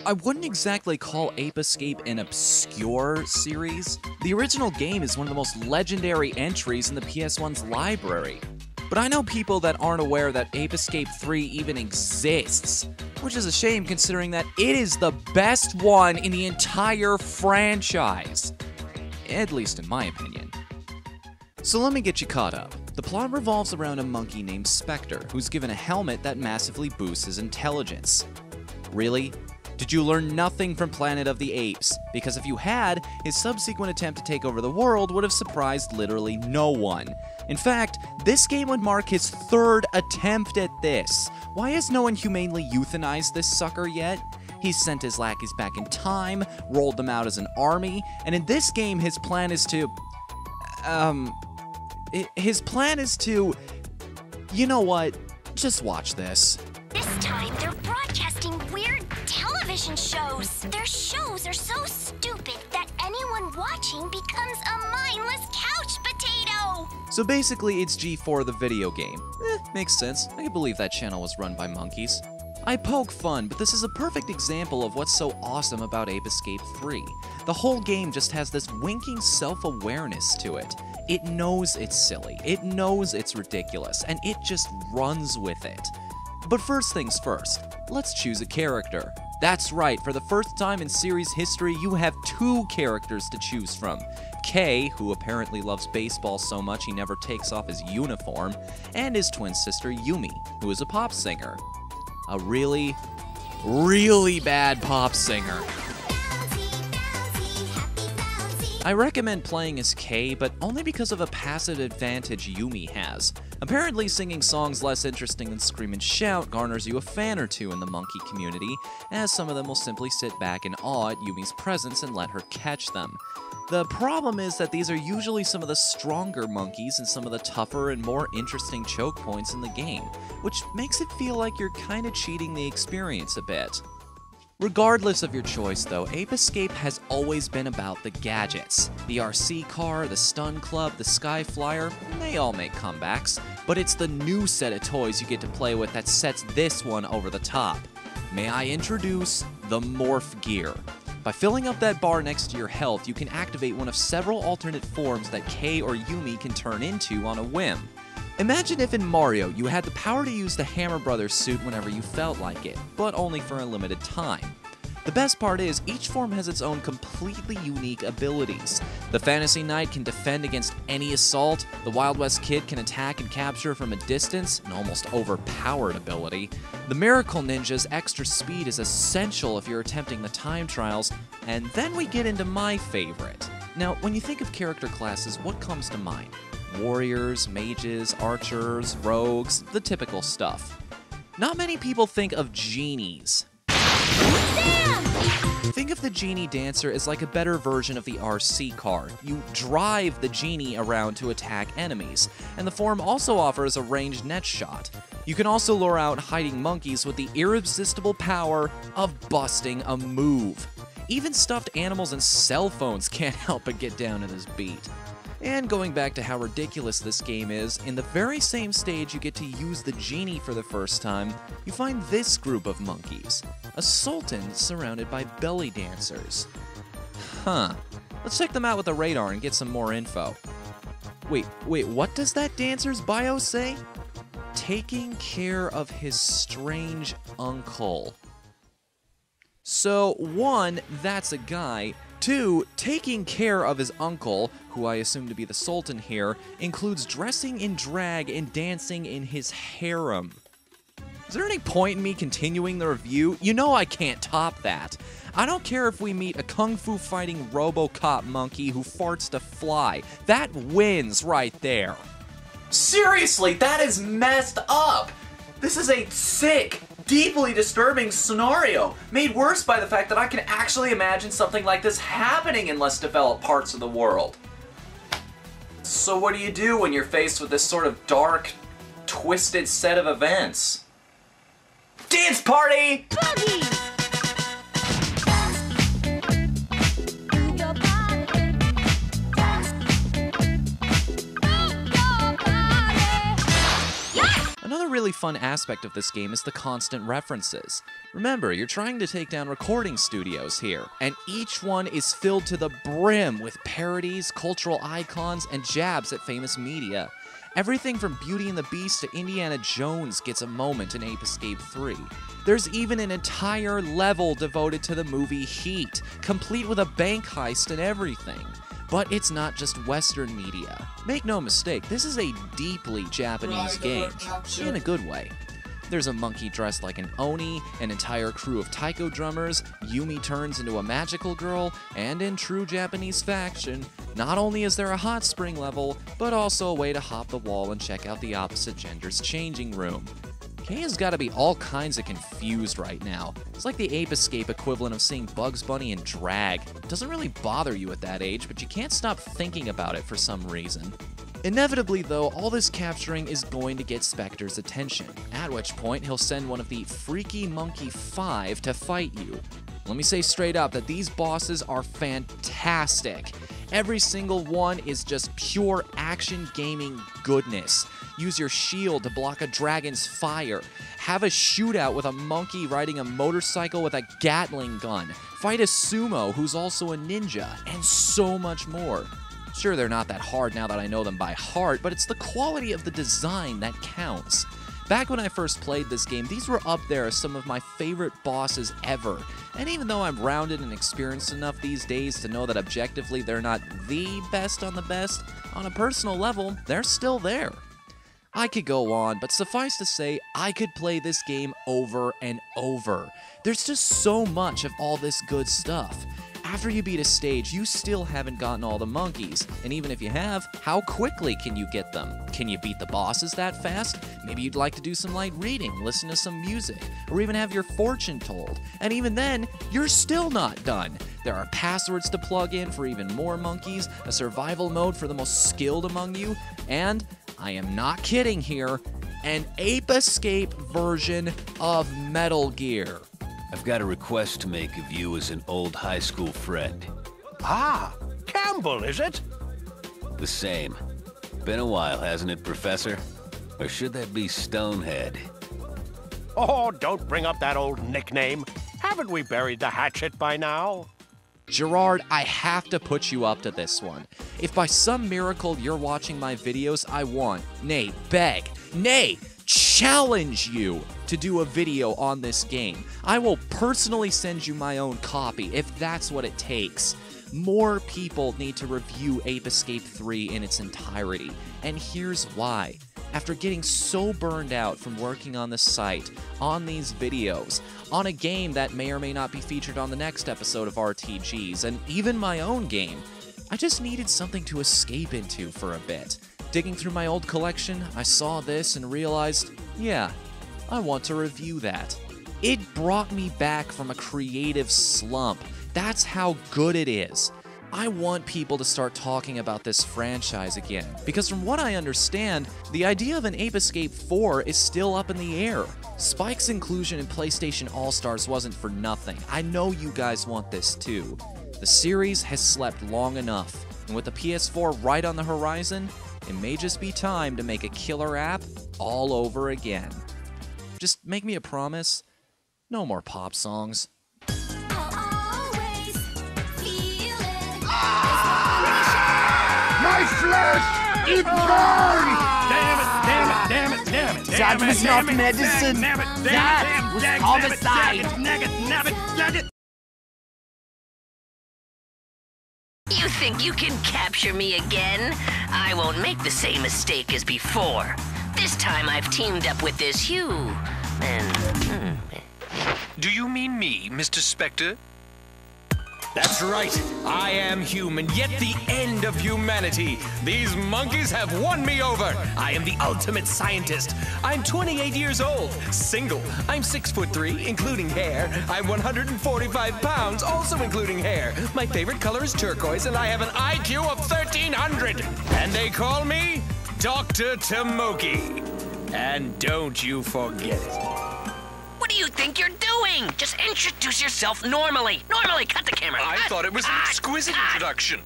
I wouldn't exactly call Ape Escape an obscure series. The original game is one of the most legendary entries in the PS1's library. But I know people that aren't aware that Ape Escape 3 even exists, which is a shame considering that it is the best one in the entire franchise. At least in my opinion. So let me get you caught up. The plot revolves around a monkey named Spectre, who's given a helmet that massively boosts his intelligence. Really? Did you learn nothing from Planet of the Apes? Because if you had, his subsequent attempt to take over the world would have surprised literally no one. In fact, this game would mark his third attempt at this. Why has no one humanely euthanized this sucker yet? He's sent his lackeys back in time, rolled them out as an army, and in this game his plan is to... You know what? Just watch this. This time they're broadcasting weird television shows. Their shows are so stupid that anyone watching becomes a mindless couch potato. So basically, it's G4 the video game. Makes sense. I can believe that channel was run by monkeys. I poke fun, but this is a perfect example of what's so awesome about Ape Escape 3. The whole game just has this winking self-awareness to it. It knows it's silly, it knows it's ridiculous, and it just runs with it. But first things first, let's choose a character. That's right, for the first time in series history, you have two characters to choose from. Kay, who apparently loves baseball so much he never takes off his uniform, and his twin sister Yumi, who is a pop singer. A really, really bad pop singer. I recommend playing as Kay, but only because of a passive advantage Yumi has. Apparently singing songs less interesting than Scream and Shout garners you a fan or two in the monkey community, as some of them will simply sit back in awe at Yumi's presence and let her catch them. The problem is that these are usually some of the stronger monkeys and some of the tougher and more interesting choke points in the game, which makes it feel like you're kinda cheating the experience a bit. Regardless of your choice though, Ape Escape has always been about the gadgets. The RC car, the stun club, the sky flyer, they all make comebacks, but it's the new set of toys you get to play with that sets this one over the top. May I introduce the morph gear. By filling up that bar next to your health, you can activate one of several alternate forms that Kay or Yumi can turn into on a whim. Imagine if in Mario you had the power to use the Hammer Brothers suit whenever you felt like it, but only for a limited time. The best part is, each form has its own completely unique abilities. The Fantasy Knight can defend against any assault, the Wild West Kid can attack and capture from a distance, an almost overpowered ability. The Miracle Ninja's extra speed is essential if you're attempting the time trials, and then we get into my favorite. Now, when you think of character classes, what comes to mind? Warriors, mages, archers, rogues, the typical stuff. Not many people think of genies. Sam! Think of the genie dancer as like a better version of the RC car. You drive the genie around to attack enemies, and the form also offers a ranged net shot. You can also lure out hiding monkeys with the irresistible power of busting a move. Even stuffed animals and cell phones can't help but get down to this beat. And going back to how ridiculous this game is, in the very same stage you get to use the genie for the first time, you find this group of monkeys. A sultan surrounded by belly dancers. Huh. Let's check them out with the radar and get some more info. Wait, what does that dancer's bio say? Taking care of his strange uncle. So, 1, that's a guy. 2, taking care of his uncle, who I assume to be the Sultan here, includes dressing in drag and dancing in his harem. Is there any point in me continuing the review? You know I can't top that. I don't care if we meet a kung fu fighting RoboCop monkey who farts to fly. That wins right there. Seriously, that is messed up! This is a sick, deeply disturbing scenario, made worse by the fact that I can actually imagine something like this happening in less developed parts of the world. So what do you do when you're faced with this sort of dark, twisted set of events? Dance party! Boogie! Another really fun aspect of this game is the constant references. Remember, you're trying to take down recording studios here, and each one is filled to the brim with parodies, cultural icons, and jabs at famous media. Everything from Beauty and the Beast to Indiana Jones gets a moment in Ape Escape 3. There's even an entire level devoted to the movie Heat, complete with a bank heist and everything. But it's not just Western media. Make no mistake, this is a deeply Japanese game, in a good way. There's a monkey dressed like an Oni, an entire crew of taiko drummers, Yumi turns into a magical girl, and in true Japanese fashion, not only is there a hot spring level, but also a way to hop the wall and check out the opposite gender's changing room. Kay has gotta be all kinds of confused right now. It's like the Ape Escape equivalent of seeing Bugs Bunny in drag. It doesn't really bother you at that age, but you can't stop thinking about it for some reason. Inevitably, though, all this capturing is going to get Spectre's attention, at which point he'll send one of the Freaky Monkey 5 to fight you. Let me say straight up that these bosses are fantastic. Every single one is just pure action gaming goodness. Use your shield to block a dragon's fire. Have a shootout with a monkey riding a motorcycle with a Gatling gun. Fight a sumo who's also a ninja, and so much more. Sure, they're not that hard now that I know them by heart, but it's the quality of the design that counts. Back when I first played this game, these were up there as some of my favorite bosses ever. And even though I'm rounded and experienced enough these days to know that objectively they're not the best, on a personal level, they're still there. I could go on, but suffice to say, I could play this game over and over. There's just so much of all this good stuff. After you beat a stage, you still haven't gotten all the monkeys, and even if you have, how quickly can you get them? Can you beat the bosses that fast? Maybe you'd like to do some light reading, listen to some music, or even have your fortune told. And even then, you're still not done. There are passwords to plug in for even more monkeys, a survival mode for the most skilled among you, and, I am not kidding here, an Ape Escape version of Metal Gear. I've got a request to make of you as an old high school friend. Ah, Campbell, is it? The same. Been a while, hasn't it, Professor? Or should that be Stonehead? Oh, don't bring up that old nickname. Haven't we buried the hatchet by now? Gerard, I have to put you up to this one. If by some miracle you're watching my videos, I want, nay, beg, nay, challenge you to do a video on this game. I will personally send you my own copy if that's what it takes. More people need to review Ape Escape 3 in its entirety, and here's why. After getting so burned out from working on the site, on these videos, on a game that may or may not be featured on the next episode of RTGs, and even my own game, I just needed something to escape into for a bit. Digging through my old collection, I saw this and realized, yeah, I want to review that. It brought me back from a creative slump. That's how good it is. I want people to start talking about this franchise again, because from what I understand, the idea of an Ape Escape 4 is still up in the air. Spike's inclusion in PlayStation All-Stars wasn't for nothing. I know you guys want this too. The series has slept long enough, and with the PS4 right on the horizon, it may just be time to make a killer app all over again. Just make me a promise, no more pop songs. My flesh! It burns! Damn it! That was not medicine! That was homicide! You think you can capture me again? I won't make the same mistake as before. This time I've teamed up with this Hugh. And... Do you mean me, Mr. Spectre? That's right. I am human, yet the end of humanity. These monkeys have won me over. I am the ultimate scientist. I'm 28 years old, single. I'm 6'3", including hair. I'm 145 pounds, also including hair. My favorite color is turquoise, and I have an IQ of 1300. And they call me Dr. Tomoki. And don't you forget it. what do you think you're doing? Just introduce yourself normally. Normally, cut the camera. I thought it was an exquisite introduction.